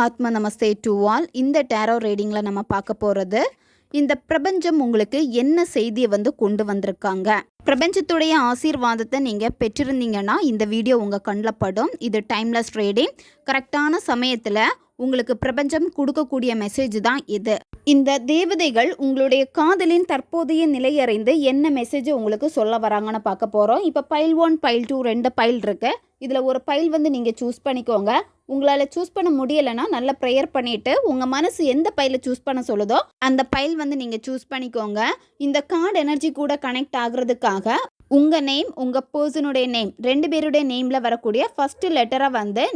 ஆத்ம நமஸ்தே to all. இந்த tarot ரீடிங்கில் நம்ம பார்க்க போகிறது, இந்த பிரபஞ்சம் உங்களுக்கு என்ன செய்தியை கொண்டு வந்திருக்காங்க. பிரபஞ்சத்துடைய ஆசீர்வாதத்தை நீங்கள் பெற்றிருந்தீங்கன்னா இந்த வீடியோ உங்கள் கண்ணில் படும். இது டைம்லெஸ் ரீடிங். கரெக்டான சமயத்தில் உங்களுக்கு பிரபஞ்சம் கொடுக்கக்கூடிய மெசேஜ் தான் இது. இந்த தேவதைகள் உங்களுடைய காதலின் தற்போதைய நிலையறிந்து என்ன மெசேஜ் உங்களுக்கு சொல்ல வராங்கன்னு பார்க்க போகிறோம். இப்போ பைல் 1 பைல் 2 2 பைல் இருக்குது. இதில் ஒரு பைல் நீங்கள் சூஸ் பண்ணிக்கோங்க. உங்களால் சூஸ் பண்ண முடியலைன்னா நல்ல ப்ரேயர் பண்ணிவிட்டு உங்கள் மனசு எந்த பைலை சூஸ் பண்ண சொல்லுதோ அந்த பைல் நீங்கள் சூஸ் பண்ணிக்கோங்க. இந்த கார்டு எனர்ஜி கூட கனெக்ட் ஆகுறதுக்காக உங்கள் நேம், உங்கள் பர்சனுடைய நேம், 2 பேருடைய நேமில் வரக்கூடிய ஃபஸ்ட்டு லெட்டரை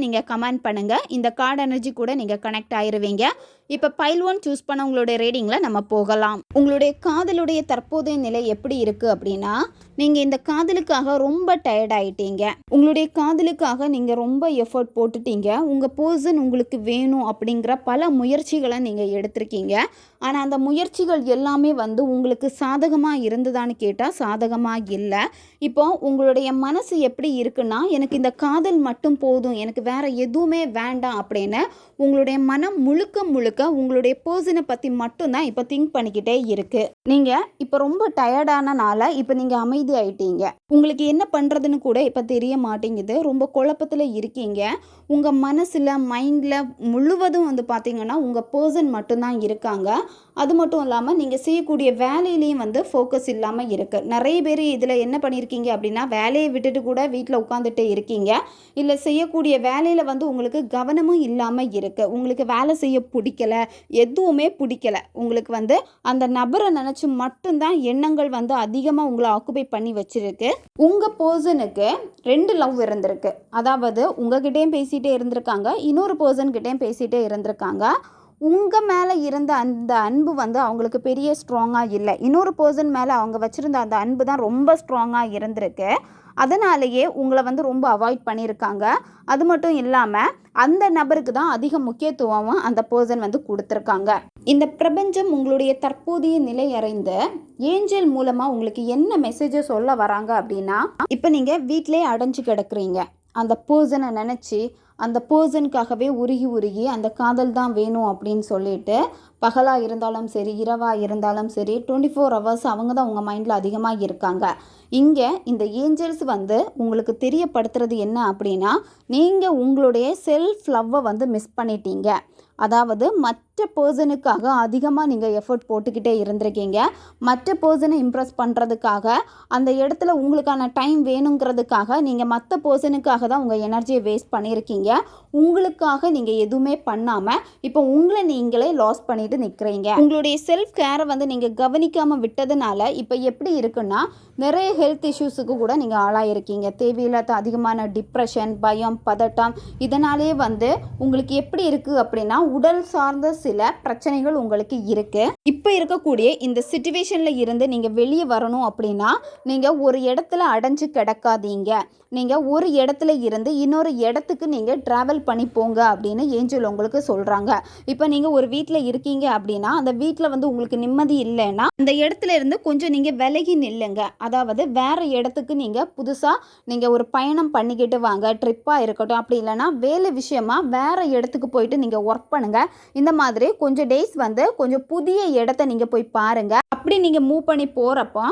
நீங்கள் கமெண்ட் பண்ணுங்கள். இந்த கார்டு எனர்ஜி கூட நீங்கள் கனெக்ட் ஆகிருவீங்க. இப்போ பைல் 1 சூஸ் பண்ண உங்களுடைய ரீடிங்கில் நம்ம போகலாம். உங்களுடைய காதலுடைய தற்போதைய நிலை எப்படி இருக்குது அப்படின்னா, நீங்கள் இந்த காதலுக்காக ரொம்ப டயர்ட் ஆகிட்டீங்க. உங்களுடைய காதலுக்காக நீங்கள் ரொம்ப எஃபர்ட் போட்டுட்டீங்க. உங்கள் பர்சன் உங்களுக்கு வேணும் அப்படிங்கிற பல முயற்சிகளை நீங்கள் எடுத்திருக்கீங்க. ஆனால் அந்த முயற்சிகள் எல்லாமே உங்களுக்கு சாதகமாக இருந்ததான்னு கேட்டால் சாதகமாக இல்லை. இப்போ உங்களுடைய மனசு எப்படி இருக்குன்னா, எனக்கு இந்த காதல் மட்டும் போதும், எனக்கு வேற எதுவுமே வேண்டாம் அப்படின்னு உங்களுடைய மனம் முழுக்க முழுக்க உங்களுடைய பர்சனை பற்றி மட்டும்தான் இப்போ திங்க் பண்ணிக்கிட்டே இருக்குது. நீங்கள் இப்போ ரொம்ப டயர்டானனால இப்போ நீங்கள் அமைதி ஆயிட்டீங்க. உங்களுக்கு என்ன பண்ணுறதுன்னு கூட இப்போ தெரிய மாட்டேங்குது. ரொம்ப குழப்பத்தில் இருக்கீங்க. உங்கள் மனசில், மைண்டில் முழுவதும் பார்த்தீங்கன்னா உங்கள் பர்சன் மட்டும்தான் இருக்காங்க. அது மட்டும் இல்லாமல் நீங்கள் செய்யக்கூடிய வேலையிலையும் ஃபோக்கஸ் இல்லாமல் இருக்குது. நிறைய பேர் இதில் என்ன பண்ணியிருக்கீங்க அப்படின்னா, வேலையை விட்டுட்டு கூட வீட்டில் உட்காந்துட்டு இருக்கீங்க. இல்லை செய்யக்கூடிய வேலையில் உங்களுக்கு கவனமும் இல்லாமல் இருக்குது. உங்களுக்கு வேலை செய்ய பிடிக்கல, எதுவுமே பிடிக்கல. உங்களுக்கு அந்த நபரை நினச்சி மட்டும்தான் எண்ணங்கள் அதிகமாக உங்களை ஆக்குபை பண்ணி வச்சிருக்கு. உங்கள் பர்சனுக்கு 2 லவ் இருந்திருக்கு. அதாவது உங்ககிட்டயும் பேசிகிட்டே இருந்திருக்காங்க, இன்னொரு பர்சன்கிட்டையும் பேசிகிட்டே இருந்திருக்காங்க. உங்கள் மேலே இருந்த அந்த அன்பு அவங்களுக்கு பெரிய ஸ்ட்ராங்காக இல்லை. இன்னொரு பர்சன் மேலே அவங்க வச்சுருந்த அந்த அன்பு தான் ரொம்ப ஸ்ட்ராங்காக இருந்திருக்கு. அதனாலேயே உங்களை ரொம்ப அவாய்ட் பண்ணியிருக்காங்க. அது மட்டும் இல்லாமல் அந்த நபருக்கு தான் அதிக முக்கியத்துவம் அந்த பர்சன் கொடுத்துருக்காங்க. இந்த பிரபஞ்சம் உங்களுடைய தற்போதைய நிலை அறிந்து ஏஞ்சல் மூலமாக உங்களுக்கு என்ன மெசேஜை சொல்ல வராங்க அப்படின்னா, இப்போ நீங்கள் வீட்டிலே அடைஞ்சு கிடக்குறீங்க. அந்த பர்சனை நினச்சி அந்த பர்சனுக்காகவே உருகி அந்த காதல் தான் வேணும் அப்படின்னு சொல்லிட்டு பகலாக இருந்தாலும் சரி, இரவாக இருந்தாலும் சரி, 24 ஹவர்ஸ் அவங்க தான் உங்கள் மைண்டில் அதிகமாக இருக்காங்க. இங்கே இந்த ஏஞ்சல்ஸ் உங்களுக்கு தெரியப்படுத்துறது என்ன அப்படின்னா, நீங்கள் உங்களுடைய செல்ஃப் லவ்வை மிஸ் பண்ணிட்டீங்க. அதாவது மற்ற பர்சனுக்காக அதிகமாக நீங்கள் எஃபர்ட் போட்டுக்கிட்டே இருந்திருக்கீங்க. மற்ற பர்சனை இம்ப்ரெஸ் பண்ணுறதுக்காக, அந்த இடத்துல உங்களுக்கான டைம் வேணுங்கிறதுக்காக நீங்கள் மற்ற பர்சனுக்காக தான் உங்கள் எனர்ஜியை வேஸ்ட் பண்ணியிருக்கீங்க. உங்களுக்காக நீங்கள் எதுவுமே பண்ணாமல் இப்போ உங்களை நீங்களே லாஸ் பண்ணிட்டு நிற்கிறீங்க. உங்களுடைய செல்ஃப் கேரை நீங்கள் கவனிக்காமல் விட்டதுனால இப்போ எப்படி இருக்குன்னா, நிறைய ஹெல்த் இஷ்யூஸுக்கு கூட நீங்கள் ஆளாயிருக்கீங்க. தேவையில்லாத அதிகமான டிப்ரெஷன், பயம், பதட்டம், இதனாலே உங்களுக்கு எப்படி இருக்குது அப்படின்னா, உடல் சார்ந்த சில பிரச்சனைகள் உங்களுக்கு இருக்குது. இப்போ இருக்கக்கூடிய இந்த சிச்சுவேஷனில் இருந்து நீங்கள் வெளியே வரணும் அப்படின்னா, நீங்கள் ஒரு இடத்துல அடைஞ்சு கிடக்காதீங்க. நீங்கள் ஒரு இடத்துல இருந்து இன்னொரு இடத்துக்கு நீங்கள் ட்ராவல் பண்ணி போங்க அப்படின்னு ஏஞ்சல் உங்களுக்கு சொல்கிறாங்க. இப்போ நீங்கள் ஒரு வீட்டில் இருக்கீங்க அப்படின்னா, அந்த வீட்டில் உங்களுக்கு நிம்மதி இல்லைன்னா அந்த இடத்துல இருந்து கொஞ்சம் நீங்கள் விலகி நில்லுங்க. அதாவது வேறு இடத்துக்கு நீங்கள் புதுசாக நீங்கள் ஒரு பயணம் பண்ணிக்கிட்டு வாங்க. ட்ரிப்பாக இருக்கட்டும், அப்படி இல்லைன்னா வேலை விஷயமா வேறு இடத்துக்கு போயிட்டு நீங்கள் ஒர்க் பண்ணுங்கள். இந்த மாதிரி கொஞ்சம் டேஸ் கொஞ்சம் புதிய இடத்த நீங்கள் போய் பாருங்கள். அப்படி நீங்கள் மூவ் பண்ணி போகிறப்போ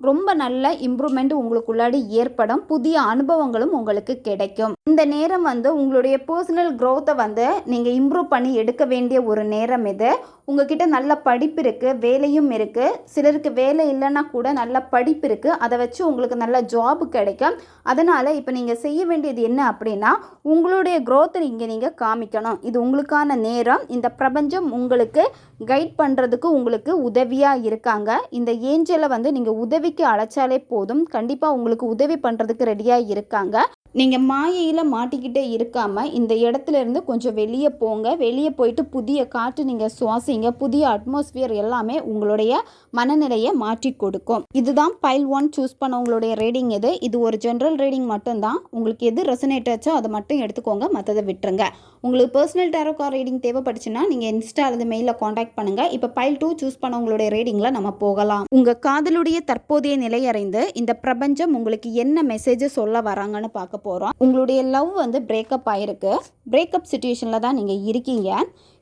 ரொம்ப நல்ல இம்ப்ரூவ்மெண்ட் உங்களுக்குள்ளாடி ஏற்படும். புதிய அனுபவங்களும் உங்களுக்கு கிடைக்கும். இந்த நேரம் உங்களுடைய பர்சனல் க்ரோத்தை நீங்கள் இம்ப்ரூவ் பண்ணி எடுக்க வேண்டிய ஒரு நேரம் இது. உங்ககிட்ட நல்ல படிப்பு இருக்குது, வேலையும் இருக்குது. சிலருக்கு வேலை இல்லைன்னா கூட நல்ல படிப்பு இருக்குது. அதை வச்சு உங்களுக்கு நல்ல ஜாப் கிடைக்கும். அதனால் இப்போ நீங்கள் செய்ய வேண்டியது என்ன அப்படின்னா, உங்களுடைய க்ரோத்தை நீங்கள் காமிக்கணும். இது உங்களுக்கான நேரம். இந்த பிரபஞ்சம் உங்களுக்கு கைட் பண்ணுறதுக்கு உங்களுக்கு உதவியாக இருக்காங்க. இந்த ஏஞ்சலை நீங்கள் உதவிக்கு அழைச்சாலே போதும். கண்டிப்பாக உங்களுக்கு உதவி பண்ணுறதுக்கு ரெடியாக இருக்காங்க. நீங்கள் மாயையில் மாட்டிக்கிட்டே இருக்காமல் இந்த இடத்துல இருந்து கொஞ்சம் வெளியே போங்க. வெளியே போயிட்டு புதிய காற்று நீங்கள் சுவாசிங்க. புதிய அட்மாஸ்பியர் எல்லாமே உங்களுடைய மனநிலையை மாற்றி கொடுக்கும். இதுதான் பைல் 1 சூஸ் பண்ண உங்களுடைய ரீடிங். இது ஒரு ஜென்ரல் ரீடிங் மட்டும்தான். உங்களுக்கு எது ரெசனேட் ஆச்சோ அதை மட்டும் எடுத்துக்கோங்க, மற்றதை விட்டுருங்க. உங்களுக்கு பர்சனல் டேரோ கார்டு ரீடிங் தேவைப்பட்டுச்சுன்னா நீங்கள் இன்ஸ்டா அல்லது மெயிலில் காண்டாக்ட் பண்ணுங்கள். இப்போ பைல் 2 சூஸ் பண்ண உங்களுடைய ரீடிங்கில் நம்ம போகலாம். உங்கள் காதலுடைய தற்போதைய நிலை அறிந்து இந்த பிரபஞ்சம் உங்களுக்கு என்ன மெசேஜ் சொல்ல வராங்கன்னு பார்க்க போகிறோம். உங்களுடைய லவ் வந்து பிரேக்கப் ஆகிருக்கு. பிரேக்கப் சுச்சுவேஷனில் தான் நீங்கள் இருக்கீங்க.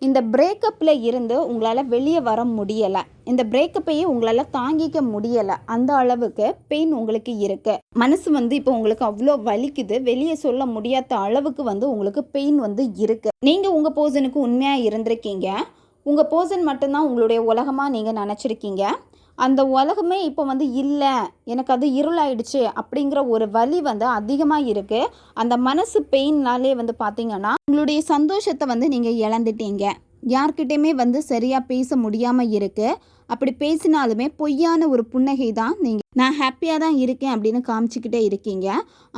இந்த பிரேக்கப்பில் இருந்து உங்களால் வெளியே வர முடியலை. இந்த பிரேக்கப்பையே உங்களால் தாங்கிக்க முடியலை. அந்த அளவுக்கு பெயின் உங்களுக்கு இருக்குது. மனசு வந்து இப்போ உங்களுக்கு அவ்வளோ வலிக்குது. வெளியே சொல்ல முடியாத அளவுக்கு வந்து உங்களுக்கு பெயின் வந்து இருக்குது. நீங்கள் உங்கள் பர்சனுக்கு உண்மையாக இருந்திருக்கீங்க. உங்கள் பர்சன் மட்டும்தான் உங்களுடைய உலகமாக நீங்கள் நினச்சிருக்கீங்க. அந்த உலகமே இப்போ வந்து இல்லை, எனக்கு அது இருளாயிடுச்சு அப்படிங்கிற ஒரு வலி வந்து அதிகமாக இருக்குது. அந்த மனசு பெயின்னாலே வந்து பார்த்தீங்கன்னா உங்களுடைய சந்தோஷத்தை வந்து நீங்கள் இழந்துட்டீங்க. யார்கிட்டையுமே வந்து சரியாக பேச முடியாமல் இருக்குது. அப்படி பேசினாலுமே பொய்யான ஒரு புன்னகை தான் நீங்கள் நான் ஹாப்பியாக தான் இருக்கேன் அப்படின்னு காமிச்சிக்கிட்டே இருக்கீங்க.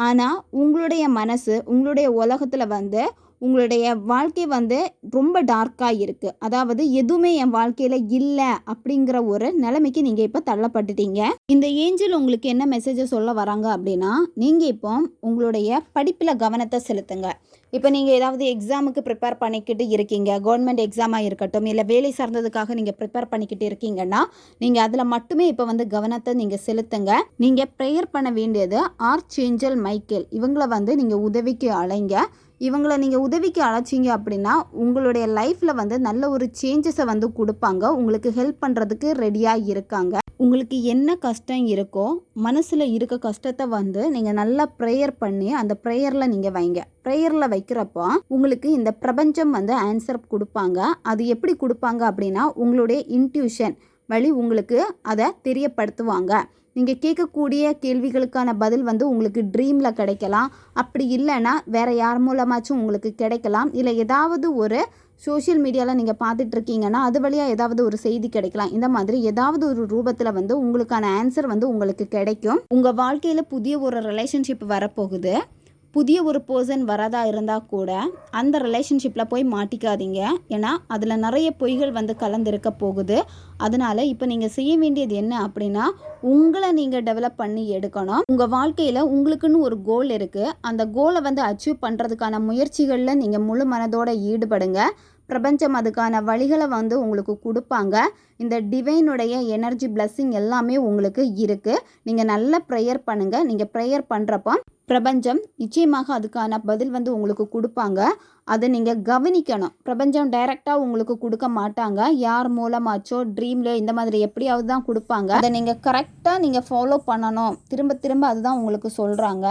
ஆனால் உங்களுடைய மனசு உங்களுடைய உலகத்தில் வந்து உங்களுடைய வாழ்க்கை வந்து ரொம்ப டார்க்காக இருக்குது. அதாவது எதுவுமே என் வாழ்க்கையில் இல்லை அப்படிங்கிற ஒரு நிலைமைக்கு நீங்கள் இப்போ தள்ளப்பட்டுட்டீங்க. இந்த ஏஞ்சல் உங்களுக்கு என்ன மெசேஜை சொல்ல வராங்க அப்படின்னா, நீங்கள் இப்போ உங்களுடைய படிப்பில் கவனத்தை செலுத்துங்க. இப்போ நீங்கள் ஏதாவது எக்ஸாமுக்கு ப்ரிப்பேர் பண்ணிக்கிட்டு இருக்கீங்க, கவர்மெண்ட் எக்ஸாமாக இருக்கட்டும், இல்லை வேலை சார்ந்ததுக்காக நீங்கள் ப்ரிப்பேர் பண்ணிக்கிட்டு இருக்கீங்கன்னா நீங்கள் அதில் மட்டுமே இப்போ வந்து கவனத்தை நீங்கள் செலுத்துங்க. நீங்கள் ப்ரேயர் பண்ண வேண்டியது ஆர்ச் ஏஞ்சல் மைக்கேல். இவங்களை வந்து நீங்கள் உதவிக்கு அழைங்க. இவங்களை நீங்கள் உதவிக்கு அழைச்சிங்க அப்படின்னா உங்களுடைய லைஃப்பில் வந்து நல்ல ஒரு சேஞ்சஸை வந்து கொடுப்பாங்க. உங்களுக்கு ஹெல்ப் பண்ணுறதுக்கு ரெடியாக இருக்காங்க. உங்களுக்கு என்ன கஷ்டம் இருக்கோ மனசில் இருக்க கஷ்டத்தை வந்து நீங்கள் நல்லா ப்ரேயர் பண்ணி அந்த ப்ரேயரில் நீங்கள் வைங்க. ப்ரேயரில் வைக்கிறப்போ உங்களுக்கு இந்த பிரபஞ்சம் வந்து ஆன்சர் கொடுப்பாங்க. அது எப்படி கொடுப்பாங்க அப்படின்னா உங்களுடைய இன்ட்யூஷன் வழி உங்களுக்கு அதை தெரியப்படுத்துவாங்க. நீங்கள் கேட்கக்கூடிய கேள்விகளுக்கான பதில் வந்து உங்களுக்கு ட்ரீமில் கிடைக்கலாம். அப்படி இல்லைன்னா வேறு யார் மூலமாச்சும் உங்களுக்கு கிடைக்கலாம். இல்லை ஏதாவது ஒரு சோஷியல் மீடியாவில் நீங்கள் பார்த்துட்ருக்கீங்கன்னா அது வழியாக ஏதாவது ஒரு செய்தி கிடைக்கலாம். இந்த மாதிரி ஏதாவது ஒரு ரூபத்தில் வந்து உங்களுக்கான ஆன்சர் வந்து உங்களுக்கு கிடைக்கும். உங்கள் வாழ்க்கையில் புதிய ஒரு ரிலேஷன்ஷிப் வரப்போகுது. புதிய ஒரு பர்சன் வரதா இருந்தால் கூட அந்த ரிலேஷன்ஷிப்பில் போய் மாட்டிக்காதீங்க. ஏன்னா அதில் நிறைய பொய்கள் வந்து கலந்துருக்க போகுது. அதனால் இப்போ நீங்கள் செய்ய வேண்டியது என்ன அப்படின்னா உங்களை நீங்கள் டெவலப் பண்ணி எடுக்கணும். உங்கள் வாழ்க்கையில் உங்களுக்குன்னு ஒரு கோல் இருக்குது. அந்த கோலை வந்து அச்சீவ் பண்ணுறதுக்கான முயற்சிகளில் நீங்கள் முழு மனதோடு ஈடுபடுங்க. பிரபஞ்சம் அதுக்கான வழிகளை வந்து உங்களுக்கு கொடுப்பாங்க. இந்த டிவைனுடைய எனர்ஜி பிளஸ்ஸிங் எல்லாமே உங்களுக்கு இருக்குது. நீங்கள் நல்ல ப்ரேயர் பண்ணுங்கள். நீங்கள் ப்ரேயர் பண்ணுறப்போ பிரபஞ்சம் நிச்சயமாக அதுக்கான பதில் வந்து உங்களுக்கு கொடுப்பாங்க. அதை நீங்கள் கவனிக்கணும். பிரபஞ்சம் டைரெக்டாக உங்களுக்கு கொடுக்க மாட்டாங்க. யார் மூலமாச்சோ ட்ரீமில் இந்த மாதிரி எப்படியாவது தான் கொடுப்பாங்க. அதை நீங்கள் கரெக்டாக நீங்கள் ஃபாலோ பண்ணணும். திரும்ப திரும்ப அதுதான் உங்களுக்கு சொல்கிறாங்க.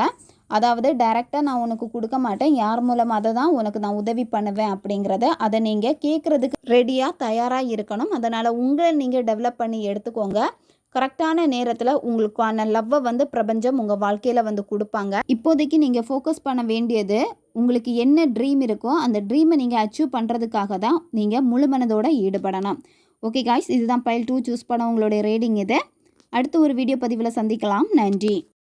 அதாவது டைரெக்டாக நான் உனக்கு கொடுக்க மாட்டேன், யார் மூலமாக தான் உனக்கு நான் உதவி பண்ணுவேன் அப்படிங்கிறத அதை நீங்கள் கேட்குறதுக்கு ரெடியாக தயாராக இருக்கணும். அதனால் உங்களை நீங்கள் டெவலப் பண்ணி எடுத்துக்கோங்க. கரெக்டான நேரத்தில் உங்களுக்கான லவ்வை வந்து பிரபஞ்சம் உங்கள் வாழ்க்கையில் வந்து கொடுப்பாங்க. இப்போதைக்கு நீங்கள் ஃபோக்கஸ் பண்ண வேண்டியது உங்களுக்கு என்ன ட்ரீம் இருக்கோ அந்த ட்ரீமை நீங்கள் அச்சீவ் பண்ணுறதுக்காக தான் நீங்கள் முழு மனதோடு ஈடுபடணும். ஓகே காய்ஸ், இதுதான் பைல் 2 சூஸ் பண்ண உங்களுடைய ரீடிங். இது அடுத்த ஒரு வீடியோ பதிவில் சந்திக்கலாம். நன்றி.